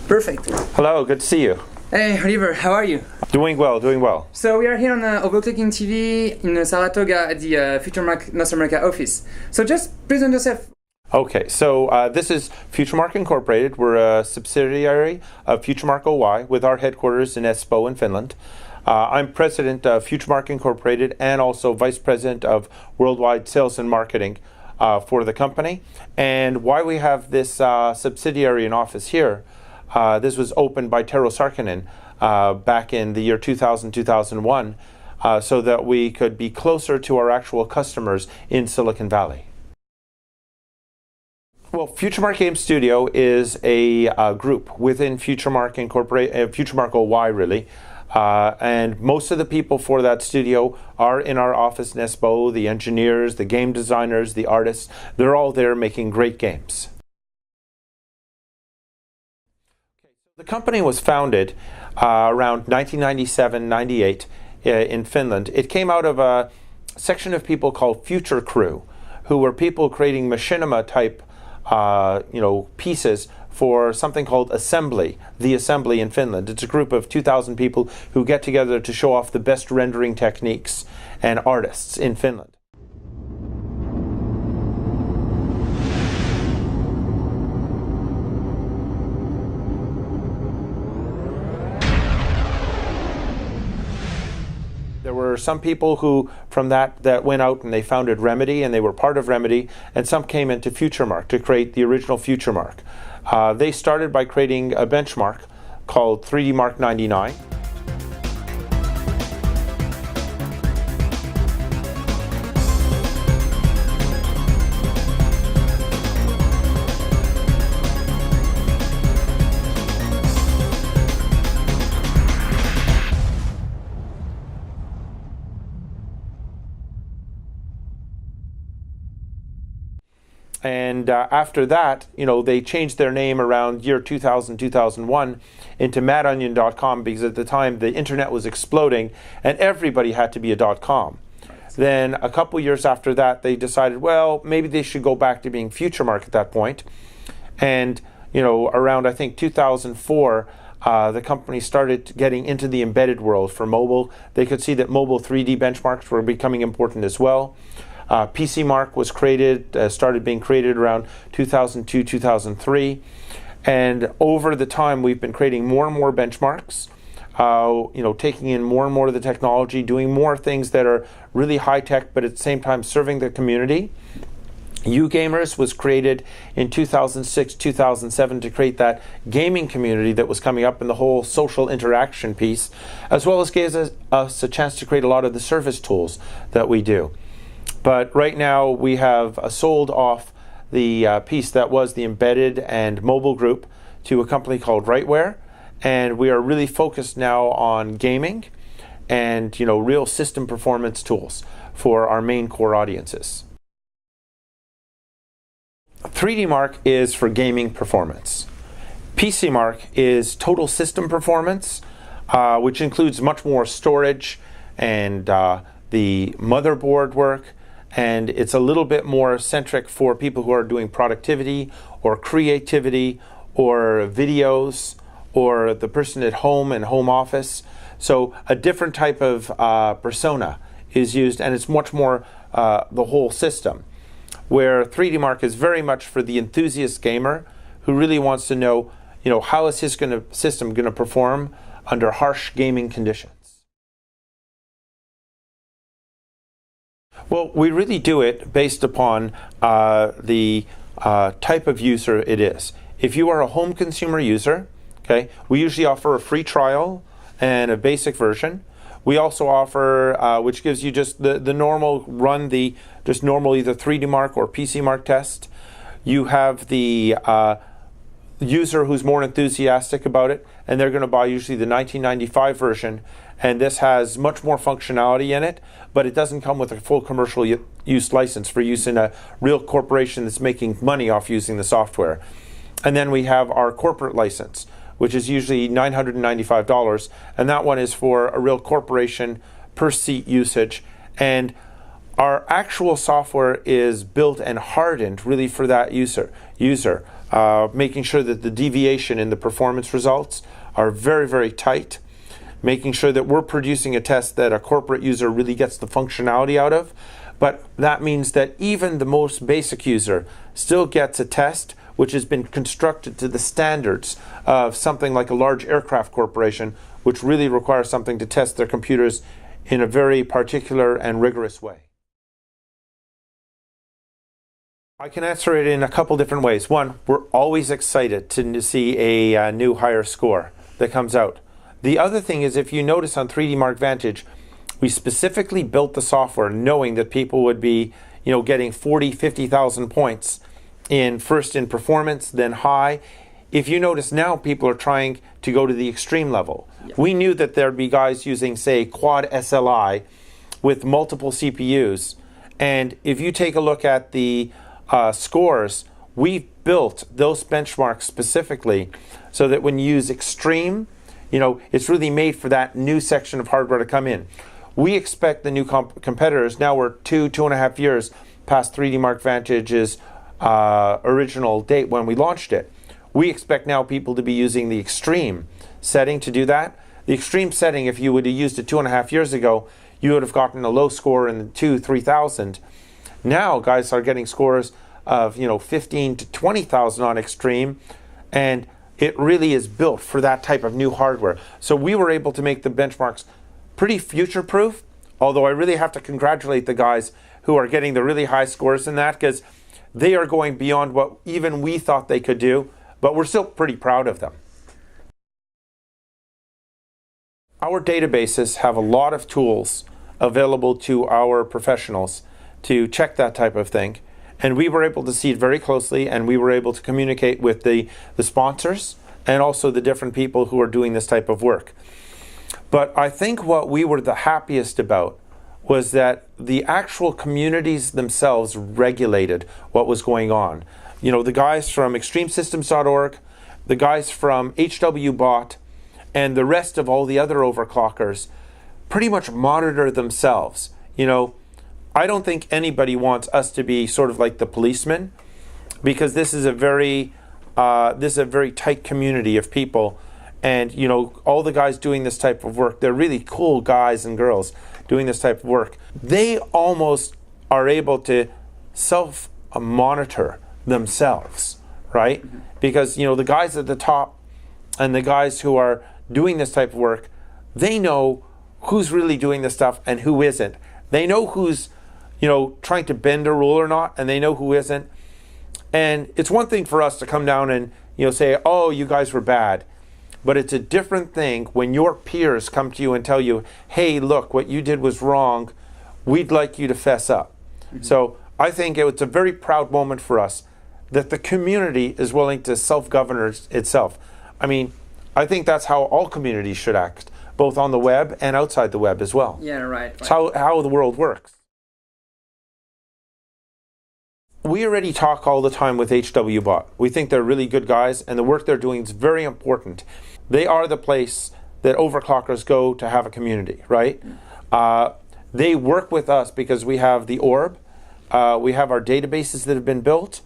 Perfect. Hello, good to see you. Hey, Oliver, how are you? Doing well, doing well. So we are here on OverClocking-TV in Saratoga at the Futuremark North America office. So just present yourself. Okay, so this is Futuremark Incorporated. We're a subsidiary of Futuremark Oy with our headquarters in Espoo in Finland. I'm president of Futuremark Incorporated and also vice president of worldwide sales and marketing for the company. And why we have this subsidiary and office here, this was opened by Tero Sarkinen back in the year 2000-2001 so that we could be closer to our actual customers in Silicon Valley. Well, Futuremark Game Studio is a group within Futuremark Incorporated, Futuremark Oy really, and most of the people for that studio are in our office in Espoo. The engineers, the game designers, the artists, they're all there making great games. The company was founded around 1997-98 in Finland. It came out of a section of people called Future Crew, who were people creating machinima type pieces for something called Assembly, the Assembly in Finland. It's a group of 2,000 people who get together to show off the best rendering techniques and artists in Finland. There were some people who, from that went out and they founded Remedy, and they were part of Remedy, and some came into Futuremark to create the original Futuremark. They started by creating a benchmark called 3D Mark 99. And after that, they changed their name around year 2000-2001 into madonion.com, because at the time the internet was exploding and everybody had to be a .com. Then a couple years after that, they decided, well, maybe they should go back to being Futuremark at that point. And around I think 2004, the company started getting into the embedded world for mobile. They could see that mobile 3D benchmarks were becoming important as well. PCmark was started being created around 2002-2003, and over the time we've been creating more and more benchmarks, taking in more and more of the technology, doing more things that are really high tech, but at the same time serving the community. UGamers was created in 2006-2007 to create that gaming community that was coming up in the whole social interaction piece, as well as gave us a chance to create a lot of the service tools that we do. But right now we have sold off the piece that was the embedded and mobile group to a company called Rightware, and we are really focused now on gaming and real system performance tools for our main core audiences. 3D Mark is for gaming performance. PC Mark is total system performance, which includes much more storage and the motherboard work. And it's a little bit more centric for people who are doing productivity or creativity or videos or the person at home and home office. So a different type of persona is used, and it's much more the whole system. Where 3D Mark is very much for the enthusiast gamer who really wants to know, how is his system going to perform under harsh gaming conditions. Well, we really do it based upon the type of user it is. If you are a home consumer user, okay, we usually offer a free trial and a basic version. We also offer, which gives you just the normal run, just normal either 3D Mark or PC Mark test. You have the user who's more enthusiastic about it, and they're going to buy usually the 1995 version, and this has much more functionality in it, but it doesn't come with a full commercial use license for use in a real corporation that's making money off using the software. And then we have our corporate license, which is usually $995, and that one is for a real corporation per seat usage. And our actual software is built and hardened really for that user making sure that the deviation in the performance results are very, very tight, making sure that we're producing a test that a corporate user really gets the functionality out of. But that means that even the most basic user still gets a test which has been constructed to the standards of something like a large aircraft corporation, which really requires something to test their computers in a very particular and rigorous way. I can answer it in a couple different ways. One, we're always excited to see a new higher score that comes out. The other thing is, if you notice on 3D Mark Vantage, we specifically built the software knowing that people would be, getting 40, 50,000 points first in performance, then high. If you notice now, people are trying to go to the extreme level. Yeah. We knew that there'd be guys using, say, quad SLI with multiple CPUs. And if you take a look at the scores, we've built those benchmarks specifically so that when you use extreme, it's really made for that new section of hardware to come in. We expect the new competitors, now we're 2.5 years past 3D Mark Vantage's original date when we launched it. We expect now people to be using the extreme setting to do that. The extreme setting, if you would have used it 2.5 years ago, you would have gotten a low score in the 3,000. Now guys are getting scores of 15 to 20,000 on extreme, and it really is built for that type of new hardware. So we were able to make the benchmarks pretty future-proof, although I really have to congratulate the guys who are getting the really high scores in that, because they are going beyond what even we thought they could do, but we're still pretty proud of them. Our databases have a lot of tools available to our professionals to check that type of thing. And we were able to see it very closely, and we were able to communicate with the sponsors and also the different people who are doing this type of work. But I think what we were the happiest about was that the actual communities themselves regulated what was going on. The guys from extremesystems.org, the guys from HWBot, and the rest of all the other overclockers pretty much monitor themselves. I don't think anybody wants us to be sort of like the policemen, because this is a very tight community of people, and all the guys doing this type of work, they're really cool guys and girls doing this type of work. They almost are able to self-monitor themselves, right? Mm-hmm. Because the guys at the top and the guys who are doing this type of work, they know who's really doing this stuff and who isn't. They know who's trying to bend a rule or not, and they know who isn't. And it's one thing for us to come down and say, oh, you guys were bad. But it's a different thing when your peers come to you and tell you, hey, look, what you did was wrong. We'd like you to fess up. Mm-hmm. So I think it's a very proud moment for us that the community is willing to self-govern itself. I mean, I think that's how all communities should act, both on the web and outside the web as well. Yeah, right. It's how the world works. We already talk all the time with HWBot. We think they're really good guys, and the work they're doing is very important. They are the place that overclockers go to have a community, right? They work with us because we have the orb, we have our databases that have been built,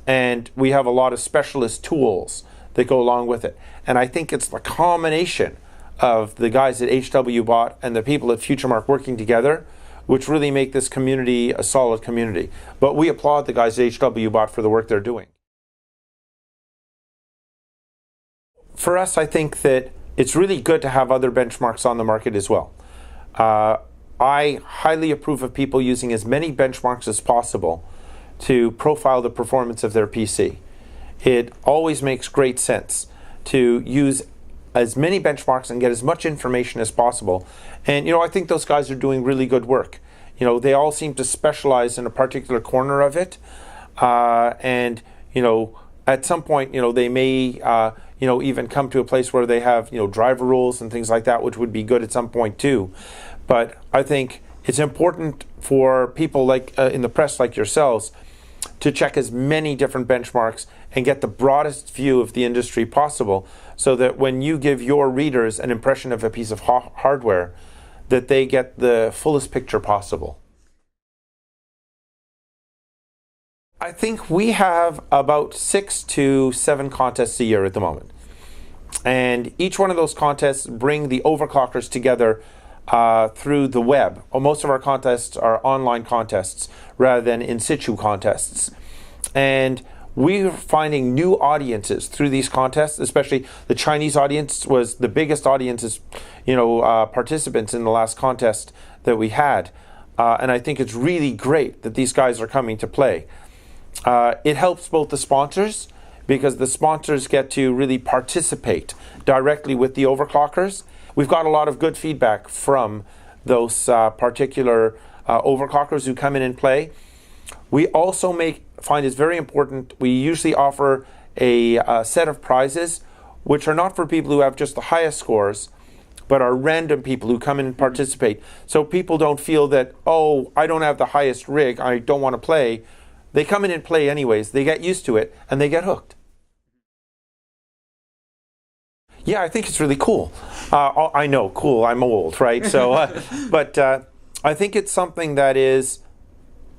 and we have a lot of specialist tools that go along with it. And I think it's the combination of the guys at HWBot and the people at Futuremark working together which really make this community a solid community. But we applaud the guys at HWBot for the work they're doing. For us, I think that it's really good to have other benchmarks on the market as well. I highly approve of people using as many benchmarks as possible to profile the performance of their PC. It always makes great sense to use as many benchmarks and get as much information as possible. And I think those guys are doing really good work. They all seem to specialize in a particular corner of it. And at some point, they may even come to a place where they have driver rules and things like that, which would be good at some point too. But I think it's important for people like in the press like yourselves to check as many different benchmarks and get the broadest view of the industry possible, so that when you give your readers an impression of a piece of hardware, that they get the fullest picture possible. I think we have about 6 to 7 contests a year at the moment. And each one of those contests bring the overclockers together through the web. Most of our contests are online contests rather than in situ contests. And we're finding new audiences through these contests, especially the Chinese audience was the biggest audiences, participants in the last contest that we had. And I think it's really great that these guys are coming to play. It helps both the sponsors, because the sponsors get to really participate directly with the overclockers. We've got a lot of good feedback from those particular overclockers who come in and play. We also find it's very important, we usually offer a set of prizes which are not for people who have just the highest scores, but are random people who come in and participate. So people don't feel that, oh, I don't have the highest rig, I don't want to play. They come in and play anyways, they get used to it, and they get hooked. Yeah, I think it's really cool. I know, cool, I'm old, right? So, but I think it's something that is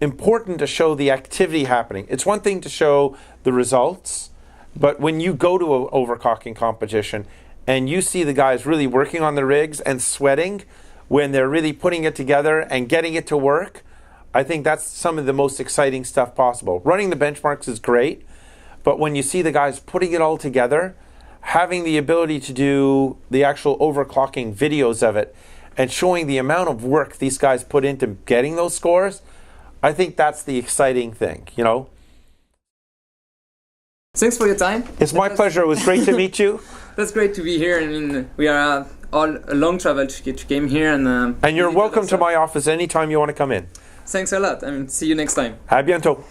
important to show the activity happening. It's one thing to show the results, but when you go to an overclocking competition and you see the guys really working on the rigs and sweating when they're really putting it together and getting it to work, I think that's some of the most exciting stuff possible. Running the benchmarks is great, but when you see the guys putting it all together, having the ability to do the actual overclocking videos of it and showing the amount of work these guys put into getting those scores, I think that's the exciting thing, Thanks for your time. It's my pleasure. It was great to meet you. That's great to be here. I mean, we are all a long travel to came here. And you're welcome to my office anytime you want to come in. Thanks a lot. I mean, see you next time. À bientôt.